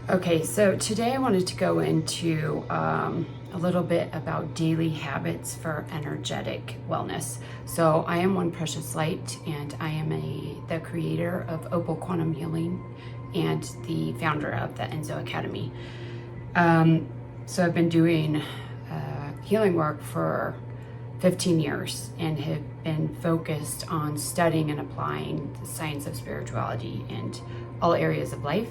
Okay, so today I wanted to go into a little bit about daily habits for energetic wellness. So I am One Precious Light, and I am the creator of OPL Quantum Healing and the founder of the Enzo Academy. So I've been doing healing work for 15 years and have been focused on studying and applying the science of spirituality in all areas of life.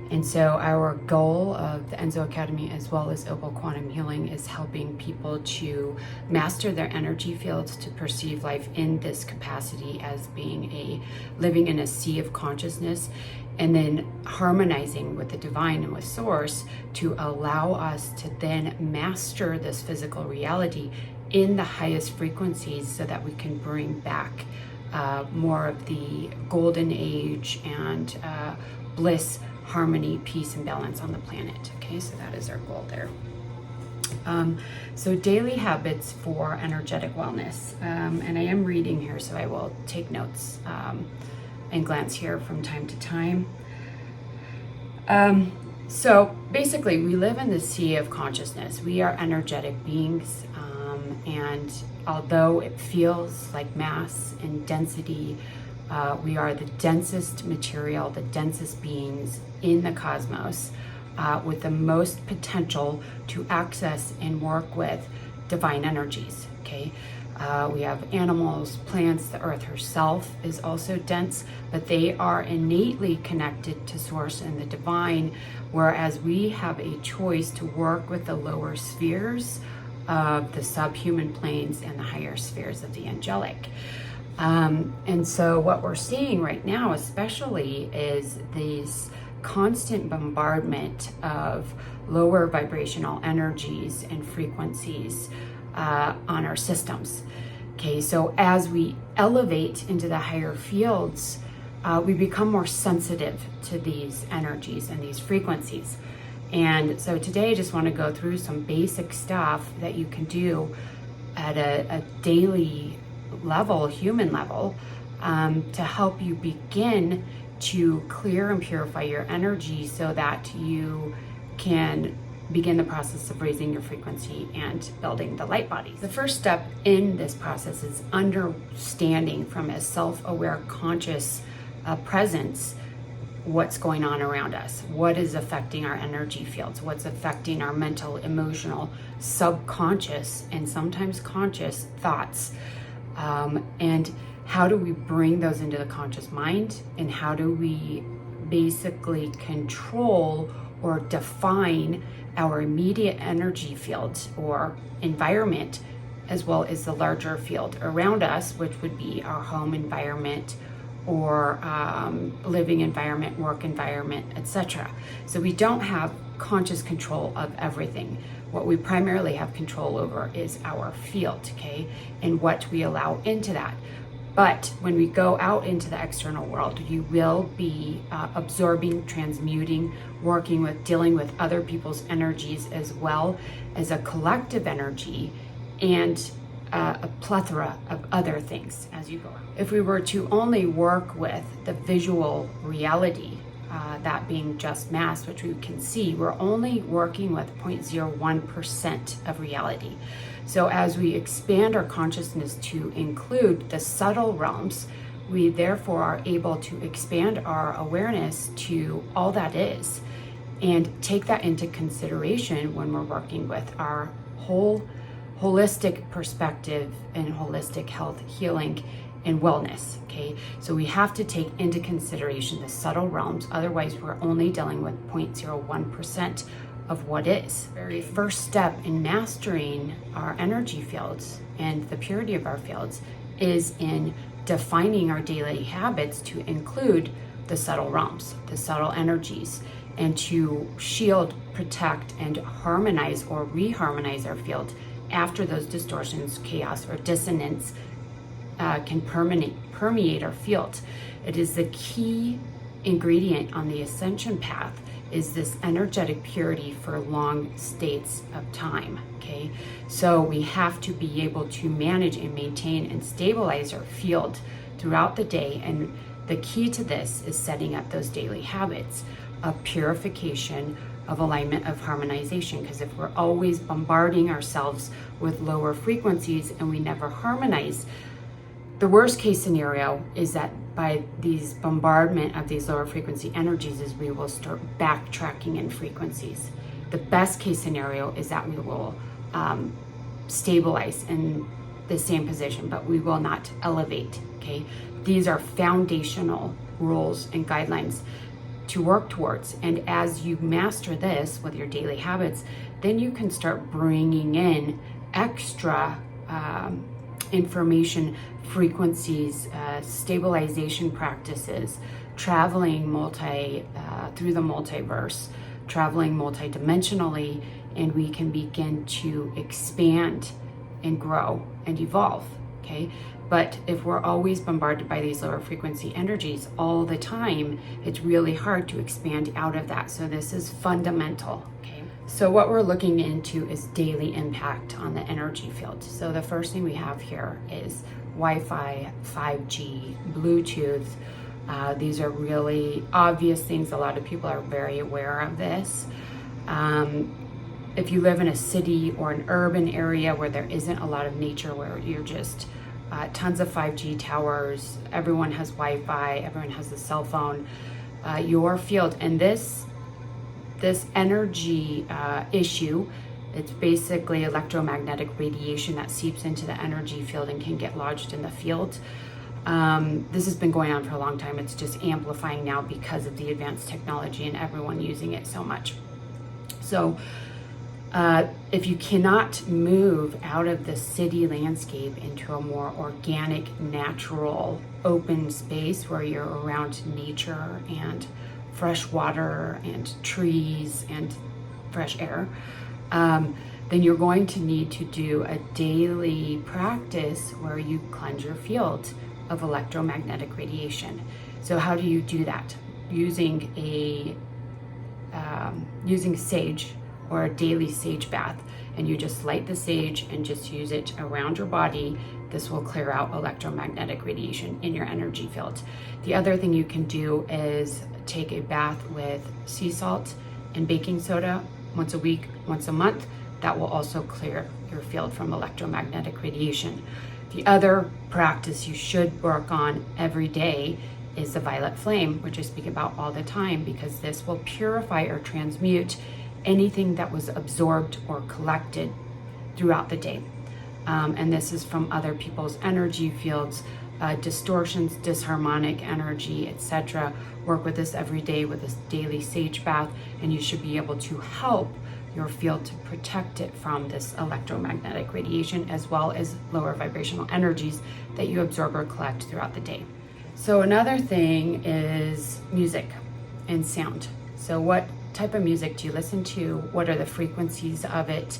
And so our goal of the Enzo Academy, as well as OPL Quantum Healing, is helping people to master their energy fields, to perceive life in this capacity as being living in a sea of consciousness, and then harmonizing with the divine and with source to allow us to then master this physical reality in the highest frequencies so that we can bring back more of the golden age and bliss, harmony, peace, and balance on the planet. Okay, so that is our goal there. So daily habits for energetic wellness. And I am reading here, so I will take notes and glance here from time to time. So basically, we live in the sea of consciousness. We are energetic beings. And although it feels like mass and density, we are the densest material, the densest beings in the cosmos, with the most potential to access and work with divine energies, okay? We have animals, plants, the earth herself is also dense, but they are innately connected to source and the divine, whereas we have a choice to work with the lower spheres of the subhuman planes and the higher spheres of the angelic. And so what we're seeing right now especially is these constant bombardment of lower vibrational energies and frequencies on our systems. Okay, so as we elevate into the higher fields, we become more sensitive to these energies and these frequencies. And so today I just want to go through some basic stuff that you can do at a daily level, human level, to help you begin to clear and purify your energy so that you can begin the process of raising your frequency and building the light bodies. The first step in this process is understanding from a self-aware, conscious presence what's going on around us, what is affecting our energy fields, what's affecting our mental, emotional, subconscious, and sometimes conscious thoughts. And how do we bring those into the conscious mind, and how do we basically control or define our immediate energy field or environment, as well as the larger field around us, which would be our home environment or living environment, work environment, etc. So we don't have conscious control of everything. What we primarily have control over is our field, okay, and what we allow into that. But when we go out into the external world, you will be absorbing, transmuting, working with, dealing with other people's energies, as well as a collective energy and a plethora of other things as you go. If we were to only work with the visual reality, that being just mass, which we can see, we're only working with 0.01% of reality. So as we expand our consciousness to include the subtle realms, we therefore are able to expand our awareness to all that is and take that into consideration when we're working with our holistic perspective and holistic health, healing, and wellness, okay? So we have to take into consideration the subtle realms, otherwise we're only dealing with 0.01% of what is. The very first step in mastering our energy fields and the purity of our fields is in defining our daily habits to include the subtle realms, the subtle energies, and to shield, protect, and harmonize or reharmonize our field after those distortions, chaos, or dissonance can permeate our field. It is the key ingredient on the ascension path, is this energetic purity for long states of time, okay? So we have to be able to manage and maintain and stabilize our field throughout the day, and the key to this is setting up those daily habits. of purification, of alignment, of harmonization. Because if we're always bombarding ourselves with lower frequencies and we never harmonize, the worst case scenario is that by these bombardment of these lower frequency energies is we will start backtracking in frequencies. The best case scenario is that we will stabilize in the same position, but we will not elevate, okay? These are foundational rules and guidelines to work towards. And as you master this with your daily habits, then you can start bringing in extra information, frequencies, stabilization practices, traveling through the multiverse, traveling multidimensionally, and we can begin to expand and grow and evolve, okay? But if we're always bombarded by these lower frequency energies all the time, it's really hard to expand out of that. So this is fundamental, okay? So what we're looking into is daily impact on the energy field. So the first thing we have here is Wi-Fi, 5G, Bluetooth. These are really obvious things. A lot of people are very aware of this. If you live in a city or an urban area where there isn't a lot of nature, where you're just tons of 5G towers, everyone has Wi-Fi, everyone has a cell phone, your field, and this energy issue, it's basically electromagnetic radiation that seeps into the energy field and can get lodged in the field. This has been going on for a long time. It's just amplifying now because of the advanced technology and everyone using it so much. So if you cannot move out of the city landscape into a more organic, natural, open space where you're around nature and fresh water and trees and fresh air, then you're going to need to do a daily practice where you cleanse your field of electromagnetic radiation. So how do you do that? Using sage, or a daily sage bath, and you just light the sage and just use it around your body. This will clear out electromagnetic radiation in your energy field. The other thing you can do is take a bath with sea salt and baking soda once a week, once a month. That will also clear your field from electromagnetic radiation. The other practice you should work on every day is the violet flame, which I speak about all the time, because this will purify or transmute anything that was absorbed or collected throughout the day. And this is from other people's energy fields, distortions, disharmonic energy, etc. Work with this every day with this daily sage bath, and you should be able to help your field to protect it from this electromagnetic radiation, as well as lower vibrational energies that you absorb or collect throughout the day. So another thing is music and sound. So what type of music do you listen to? What are the frequencies of it?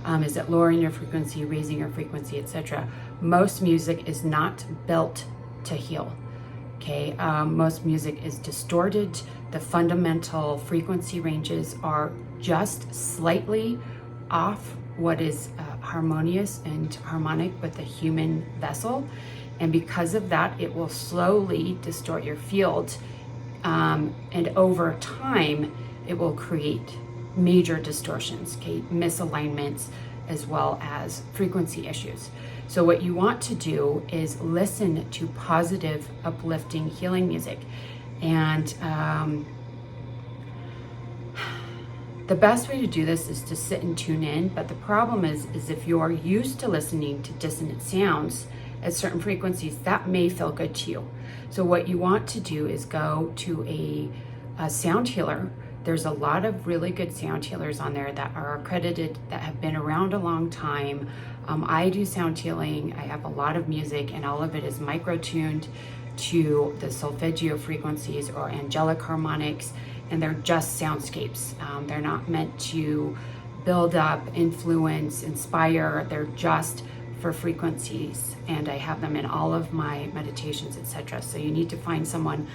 Is it lowering your frequency, raising your frequency, etc.? Most music is not built to heal. Okay, most music is distorted. The fundamental frequency ranges are just slightly off what is harmonious and harmonic with the human vessel. And because of that, it will slowly distort your field. And over time, it will create major distortions, okay, misalignments, as well as frequency issues. So what you want to do is listen to positive, uplifting, healing music. And the best way to do this is to sit and tune in. But the problem is if you're used to listening to dissonant sounds at certain frequencies, that may feel good to you. So what you want to do is go to a sound healer. There's a lot of really good sound healers on there that are accredited, that have been around a long time. I do sound healing. I have a lot of music, and all of it is micro-tuned to the solfeggio frequencies or angelic harmonics, and they're just soundscapes. They're not meant to build up, influence, inspire. They're just for frequencies, and I have them in all of my meditations, etc. So you need to find someone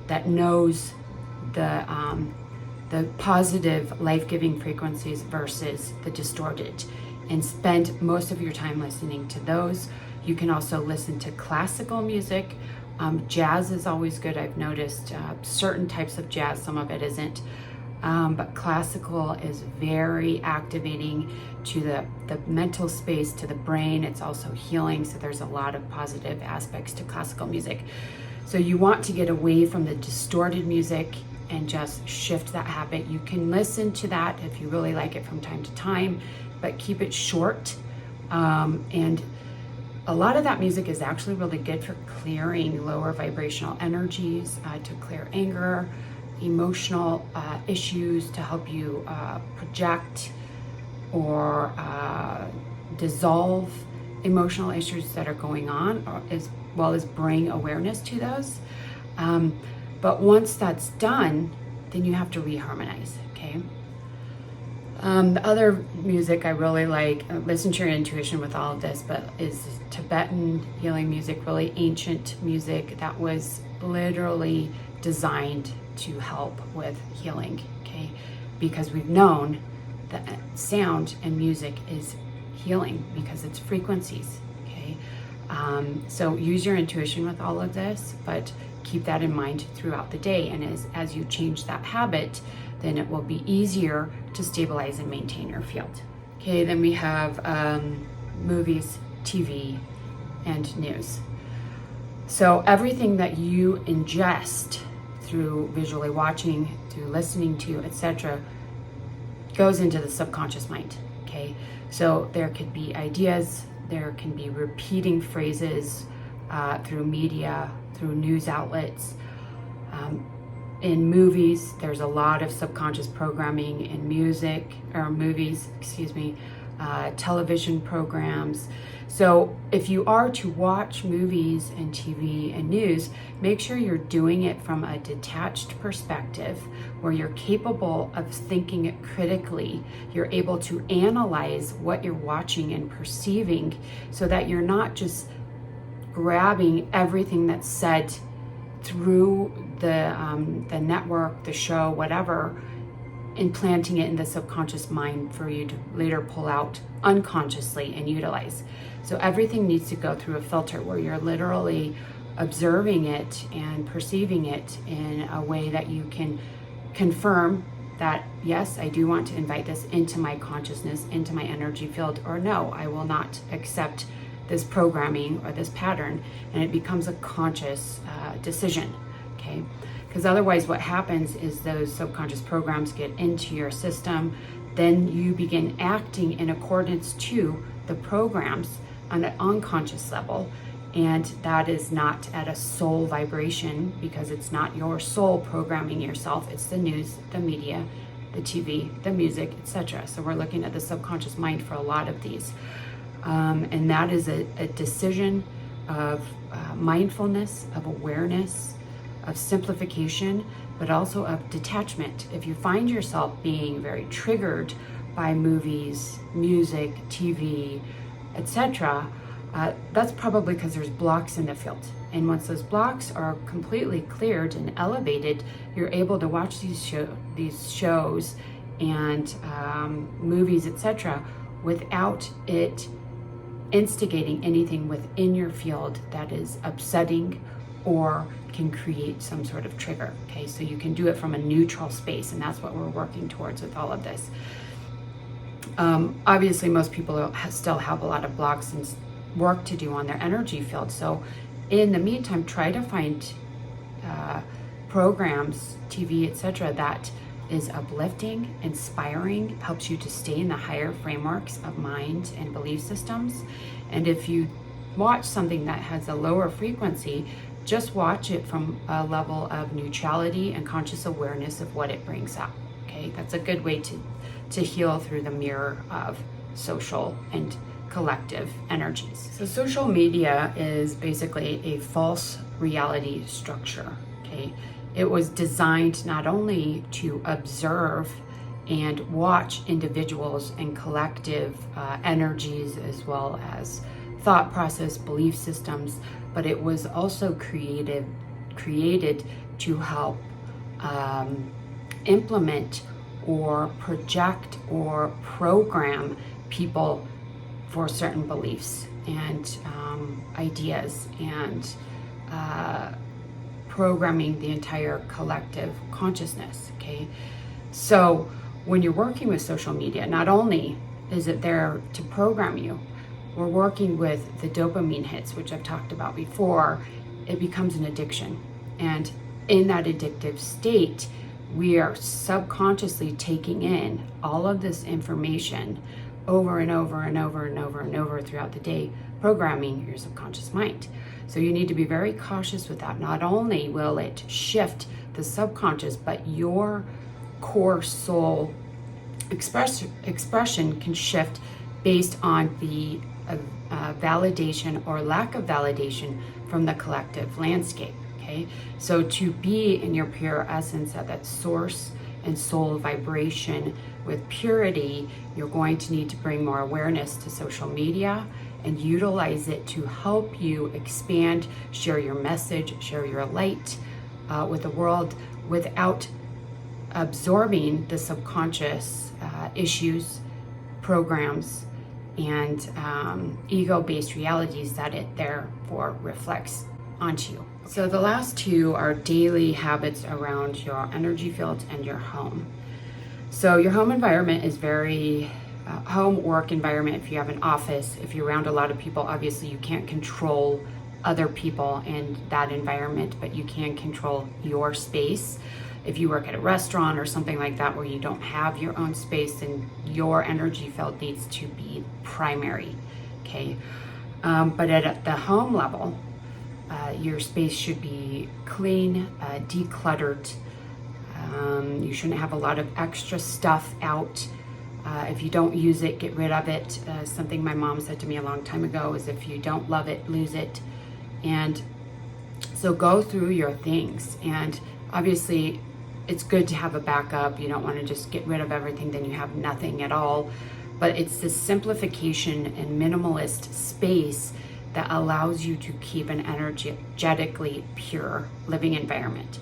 that knows the positive, life-giving frequencies versus the distorted, and spend most of your time listening to those. You can also listen to classical music Jazz is always good. I've noticed certain types of jazz, some of it isn't. But classical is very activating to the mental space, to the brain. It's also healing, so there's a lot of positive aspects to classical music. So you want to get away from the distorted music and just shift that habit. You can listen to that if you really like it from time to time, but keep it short. And a lot of that music is actually really good for clearing lower vibrational energies, to clear anger, emotional issues, to help you project or dissolve emotional issues that are going on, or as well as bring awareness to those. But once that's done, then you have to reharmonize, okay? The other music I really like, listen to your intuition with all of this, but is Tibetan healing music, really ancient music that was literally designed to help with healing, okay? Because we've known that sound and music is healing because it's frequencies, okay? So use your intuition with all of this, but keep that in mind throughout the day. And as you change that habit, then it will be easier to stabilize and maintain your field. Okay, then we have movies, TV, and news. So everything that you ingest through visually watching, through listening to, etc., goes into the subconscious mind, okay? So there could be ideas, there can be repeating phrases through media, through news outlets. In movies, there's a lot of subconscious programming in music, or movies, television programs. So if you are to watch movies and TV and news, make sure you're doing it from a detached perspective where you're capable of thinking it critically. You're able to analyze what you're watching and perceiving so that you're not just grabbing everything that's said through the network, the show, whatever, implanting it in the subconscious mind for you to later pull out unconsciously and utilize. So everything needs to go through a filter where you're literally observing it and perceiving it in a way that you can confirm that, yes, I do want to invite this into my consciousness, into my energy field, or no, I will not accept this programming or this pattern, and it becomes a conscious decision, okay? Because otherwise what happens is those subconscious programs get into your system, then you begin acting in accordance to the programs on an unconscious level, and that is not at a soul vibration because it's not your soul programming yourself, it's the news, the media, the TV, the music, etc. So we're looking at the subconscious mind for a lot of these. And that is a decision of mindfulness, of awareness, of simplification, but also of detachment. If you find yourself being very triggered by movies, music, TV, etc., that's probably because there's blocks in the field. And once those blocks are completely cleared and elevated, you're able to watch these shows and movies, etc., without it instigating anything within your field that is upsetting or can create some sort of trigger, okay? So you can do it from a neutral space, and that's what we're working towards with all of this. Obviously, most people still have a lot of blocks and work to do on their energy field. So in the meantime, try to find programs, TV, etc., that is uplifting, inspiring, helps you to stay in the higher frameworks of mind and belief systems. And if you watch something that has a lower frequency, just watch it from a level of neutrality and conscious awareness of what it brings up, okay? That's a good way to heal through the mirror of social and collective energies. So social media is basically a false reality structure, okay? It was designed not only to observe and watch individuals and collective energies as well as thought process, belief systems, but it was also created to help implement or project or program people for certain beliefs and ideas and programming the entire collective consciousness, okay? So when you're working with social media, not only is it there to program you, we're working with the dopamine hits, which I've talked about before. It becomes an addiction. And in that addictive state, we are subconsciously taking in all of this information over and over and over and over and over throughout the day, programming your subconscious mind. So you need to be very cautious with that. Not only will it shift the subconscious, but your core soul expression can shift based on the validation or lack of validation from the collective landscape. Okay, so to be in your pure essence at that source and soul vibration with purity, you're going to need to bring more awareness to social media and utilize it to help you expand, share your message, share your light with the world without absorbing the subconscious issues, programs, and ego-based realities that it therefore reflects onto you. So the last two are daily habits around your energy field and your home. So your home environment is very home work environment. If you have an office, if you're around a lot of people, obviously you can't control other people in that environment, but you can control your space. If you work at a restaurant or something like that where you don't have your own space, then your energy field needs to be primary, okay? But at the home level, your space should be clean, decluttered. You shouldn't have a lot of extra stuff out. If you don't use it, get rid of it. Something my mom said to me a long time ago is if you don't love it, lose it. And so go through your things. And obviously, it's good to have a backup. You don't want to just get rid of everything, then you have nothing at all. But it's this simplification and minimalist space that allows you to keep an energetically pure living environment.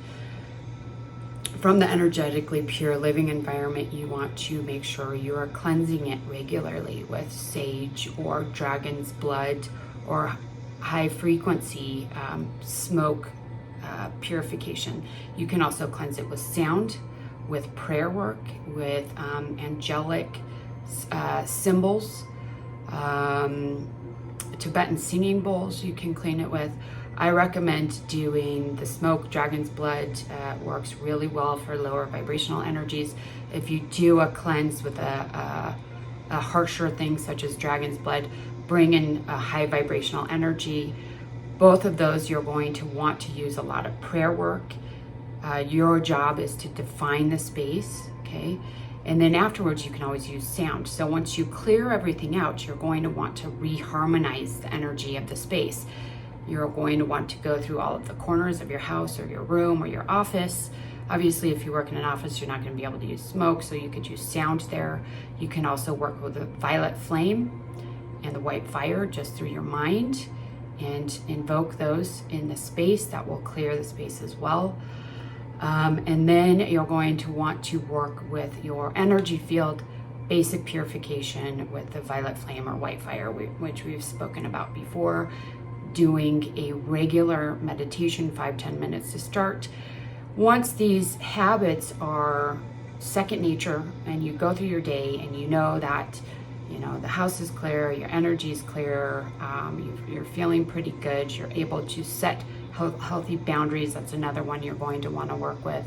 From the energetically pure living environment, you want to make sure you are cleansing it regularly with sage or dragon's blood or high frequency smoke purification. You can also cleanse it with sound, with prayer work, with angelic symbols, Tibetan singing bowls you can clean it with. I recommend doing the smoke. Dragon's blood works really well for lower vibrational energies. If you do a cleanse with a harsher thing such as dragon's blood, bring in a high vibrational energy. Both of those you're going to want to use a lot of prayer work. Your job is to define the space, okay? And then afterwards, you can always use sound. So once you clear everything out, you're going to want to reharmonize the energy of the space. You're going to want to go through all of the corners of your house or your room or your office. Obviously, if you work in an office, you're not going to be able to use smoke, so you could use sound there. You can also work with the violet flame and the white fire just through your mind and invoke those in the space. That will clear the space as well. And then you're going to want to work with your energy field, basic purification with the violet flame or white fire, which we've spoken about before. Doing a regular meditation, 5-10 minutes to start. Once these habits are second nature and you go through your day and you know that the house is clear, your energy is clear, you're feeling pretty good, you're able to set healthy boundaries. That's another one you're going to want to work with,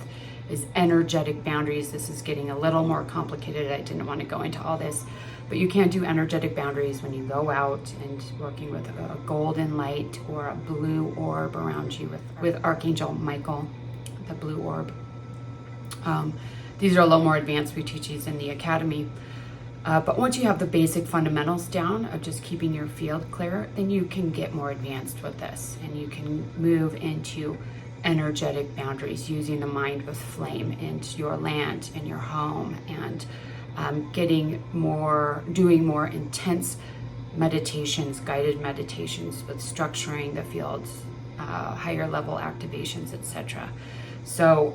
is energetic boundaries. This is getting a little more complicated. I didn't want to go into all this, but you can do energetic boundaries when you go out and working with a golden light or a blue orb around you with Archangel Michael, the blue orb. These are a little more advanced. We teach these in the academy. But once you have the basic fundamentals down of just keeping your field clear, then you can get more advanced with this and you can move into energetic boundaries using the mind with flame into your land and your home, and doing more intense meditations, guided meditations with structuring the fields, higher level activations, etc. So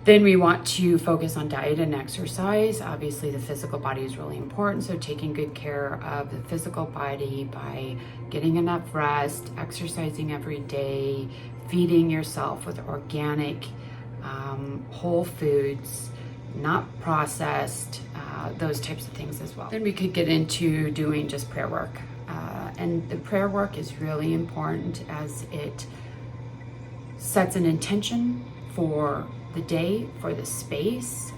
Then we want to focus on diet and exercise. Obviously, the physical body is really important, so taking good care of the physical body by getting enough rest, exercising every day, feeding yourself with organic, whole foods, not processed, those types of things as well. Then we could get into doing just prayer work. And the prayer work is really important as it sets an intention for the day, for the space.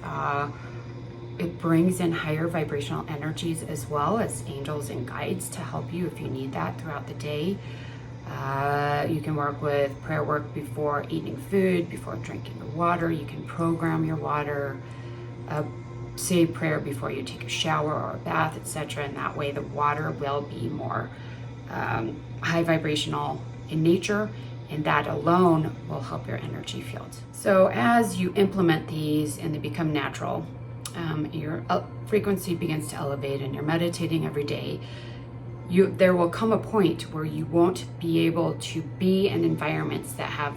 It brings in higher vibrational energies as well as angels and guides to help you if you need that throughout the day. You can work with prayer work before eating food, before drinking your water. You can program your water, say prayer before you take a shower or a bath, etc. And that way the water will be more high vibrational in nature, and that alone will help your energy field. So as you implement these and they become natural, your frequency begins to elevate and you're meditating every day, there will come a point where you won't be able to be in environments that have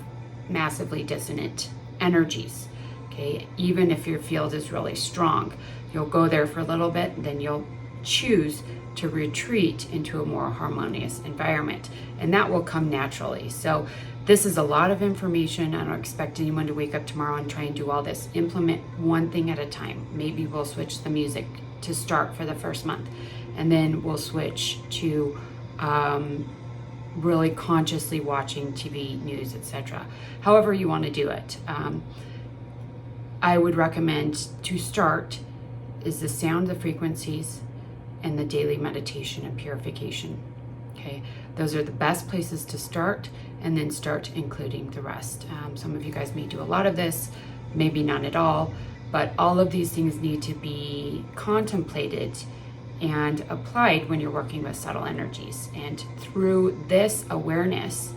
massively dissonant energies. Okay, even if your field is really strong, you'll go there for a little bit, then you'll choose to retreat into a more harmonious environment, and that will come naturally. So this is a lot of information. I don't expect anyone to wake up tomorrow and try and do all this. Implement one thing at a time. Maybe we'll switch the music to start for the first month, and then we'll switch to really consciously watching TV, news, etc. However you want to do it. I would recommend to start is the sound, the frequencies, and the daily meditation and purification. Okay, those are the best places to start, and then start including the rest. Some of you guys may do a lot of this, maybe none at all, but all of these things need to be contemplated and applied when you're working with subtle energies. And through this awareness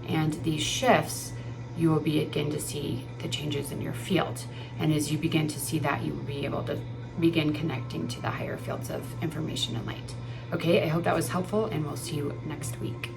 and these shifts, you will begin to see the changes in your field. And as you begin to see that, you will be able to begin connecting to the higher fields of information and light. Okay, I hope that was helpful, and we'll see you next week.